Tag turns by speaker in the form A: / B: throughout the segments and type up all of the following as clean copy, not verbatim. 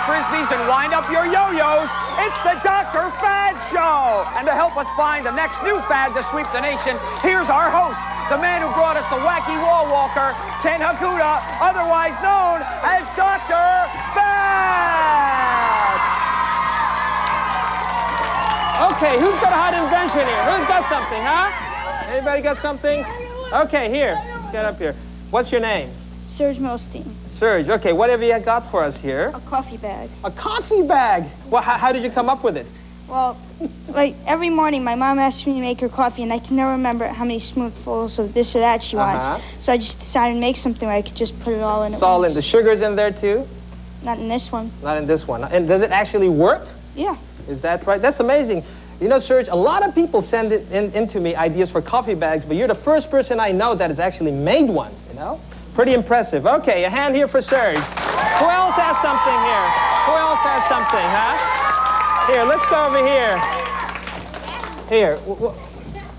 A: frisbees and wind up your yo-yos, it's the Dr. Fad Show! And to help us find the next new fad to sweep the nation, here's our host, the man who brought us the wacky wall walker, Ken Hakuda, otherwise known as Dr. Fad!
B: Okay, who's got a hot invention here? Who's got something, huh? Anybody got something? Okay, here. Let's get up here. What's your name?
C: Serge Milstein.
B: Serge. Okay, what have you got for us here?
C: A coffee bag.
B: A coffee bag? Well, how did you come up with it?
C: Well, like every morning my mom asks me to make her coffee and I can never remember how many spoonfuls of this or that she wants. So I just decided to make something where I could just put it all in at once.
B: It's all in. The sugar's in there too?
C: Not in this one.
B: Not in this one. And does it actually work?
C: Yeah.
B: Is that right? That's amazing. You know, Serge, a lot of people send it into me ideas for coffee bags, but you're the first person I know that has actually made one, you know? Pretty impressive. Okay, a hand here for Serge. Who else has something here? Who else has something, huh? Here, let's go over here. Here,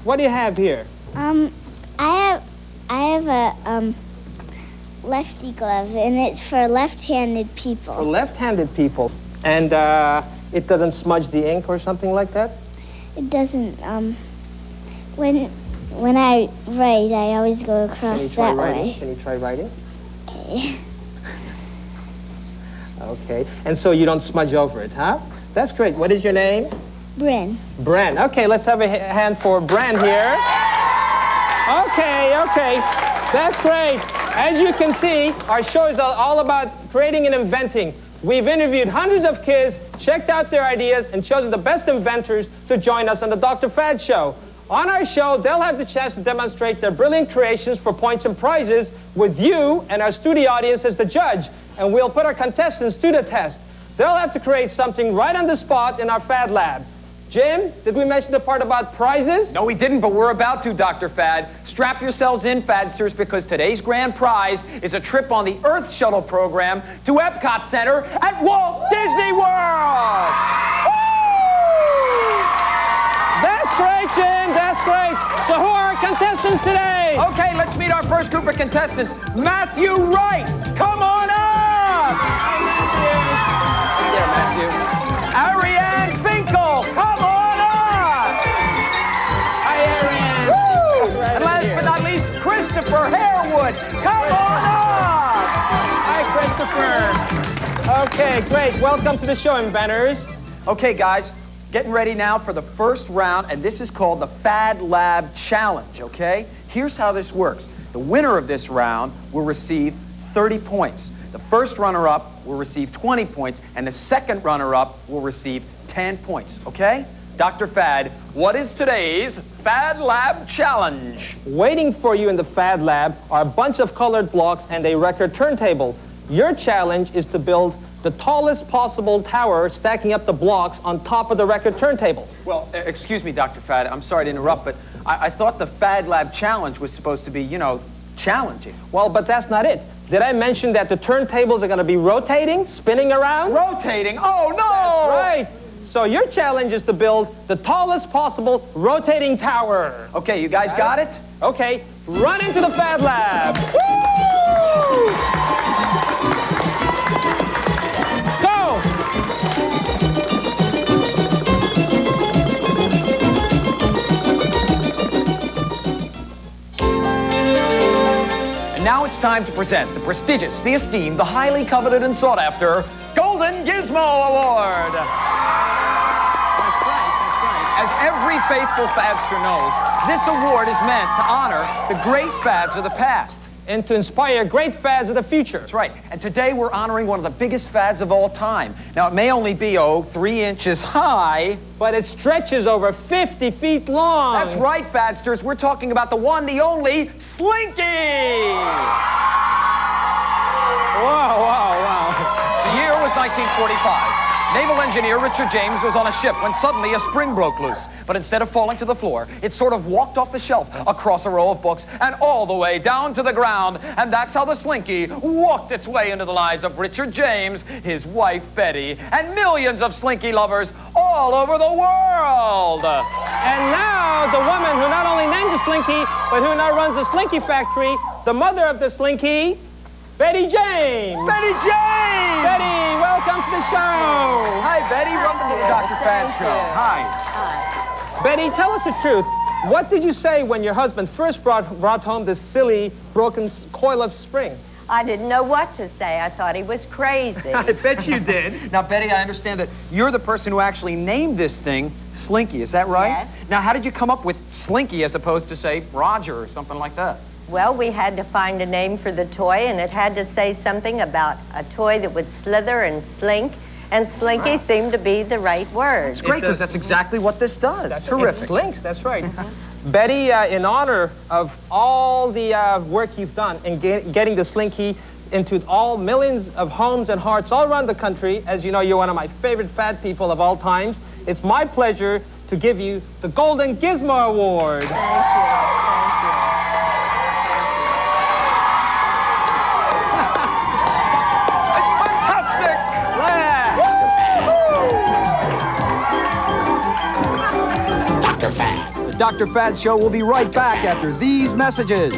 B: what do you have here?
D: I have a lefty glove, and it's for left-handed people.
B: For left-handed people. And it doesn't smudge the ink or something like that?
D: It doesn't. When I write, I always go across that way.
B: Can you try writing?
D: Okay.
B: Okay. And so you don't smudge over it, huh? That's great. What is your name?
D: Bren.
B: Bren. Okay, let's have a hand for Bren here. Okay. That's great. As you can see, our show is all about creating and inventing. We've interviewed hundreds of kids, checked out their ideas, and chosen the best inventors to join us on the Dr. Fad Show. On our show, they'll have the chance to demonstrate their brilliant creations for points and prizes with you and our studio audience as the judge. And we'll put our contestants to the test. They'll have to create something right on the spot in our Fad Lab. Jim, did we mention the part about prizes?
A: No, we didn't, but we're about to, Dr. Fad. Strap yourselves in, Fadsters, because today's grand prize is a trip on the Earth Shuttle program to Epcot Center at Walt Disney World! Woo!
B: That's great, Jim. That's great. So who are our contestants today?
A: Okay, let's meet our first group of contestants. Matthew Wright, come on up! Yeah, Matthew. Ariane Finkel, come on up!
B: Hi, Ariane.
A: Woo! And last but not least, Christopher Harewood, come on up!
B: Hi, Christopher. Okay, great. Welcome to the show, inventors.
A: Okay, guys. Getting ready now for the first round, and this is called the Fad Lab Challenge, okay? Here's how this works. The winner of this round will receive 30 points. The first runner-up will receive 20 points, and the second runner-up will receive 10 points, okay? Dr. Fad, what is today's Fad Lab Challenge?
B: Waiting for you in the Fad Lab are a bunch of colored blocks and a record turntable. Your challenge is to build the tallest possible tower, stacking up the blocks on top of the record turntable.
A: Well, excuse me, Dr. Fad, I'm sorry to interrupt, but I thought the Fad Lab Challenge was supposed to be, you know, challenging.
B: Well, but that's not it. Did I mention that the turntables are going to be rotating, spinning around?
A: Rotating? Oh, no!
B: That's right. So your challenge is to build the tallest possible rotating tower.
A: Okay, you guys got it?
B: Okay, run into the Fad Lab. Woo!
A: Now it's time to present the prestigious, the esteemed, the highly coveted and sought after Golden Gizmo Award. That's right. As every faithful Fadster knows, this award is meant to honor the great fads of the past.
B: And to inspire great fads of the future.
A: That's right. And today we're honoring one of the biggest fads of all time. Now, it may only be, 3 inches high,
B: but it stretches over 50 feet long.
A: That's right, Fadsters. We're talking about the one, the only, Slinky!
B: Wow.
A: The year was 1945. Naval engineer Richard James was on a ship when suddenly a spring broke loose. But instead of falling to the floor, it sort of walked off the shelf, across a row of books, and all the way down to the ground. And that's how the Slinky walked its way into the lives of Richard James, his wife Betty, and millions of Slinky lovers all over the world.
B: And now, the woman who not only named the Slinky, but who now runs the Slinky factory, the mother of the Slinky, Betty James.
A: Betty James!
B: Betty, welcome to the the show.
A: Hi, Betty. Welcome to the Dr. Fad Show. Hi.
B: Betty, tell us the truth. What did you say when your husband first brought home this silly, broken coil of spring?
E: I didn't know what to say. I thought he was crazy.
B: I bet you did.
A: Now, Betty, I understand that you're the person who actually named this thing Slinky. Is that right?
E: Yes.
A: Now, how did you come up with Slinky as opposed to, say, Roger or something like that?
E: Well, we had to find a name for the toy, and it had to say something about a toy that would slither and slink, and Slinky seemed to be the right word.
A: It's great, because that's exactly what this does.
B: That's
A: terrific.
B: It slinks, that's right. Betty, in honor of all the work you've done in getting the Slinky into all millions of homes and hearts all around the country, as you know, you're one of my favorite fad people of all times, it's my pleasure to give you the Golden Gizmo Award.
E: Thank you. Thank
A: The Dr. Fad Show will be right back after these messages.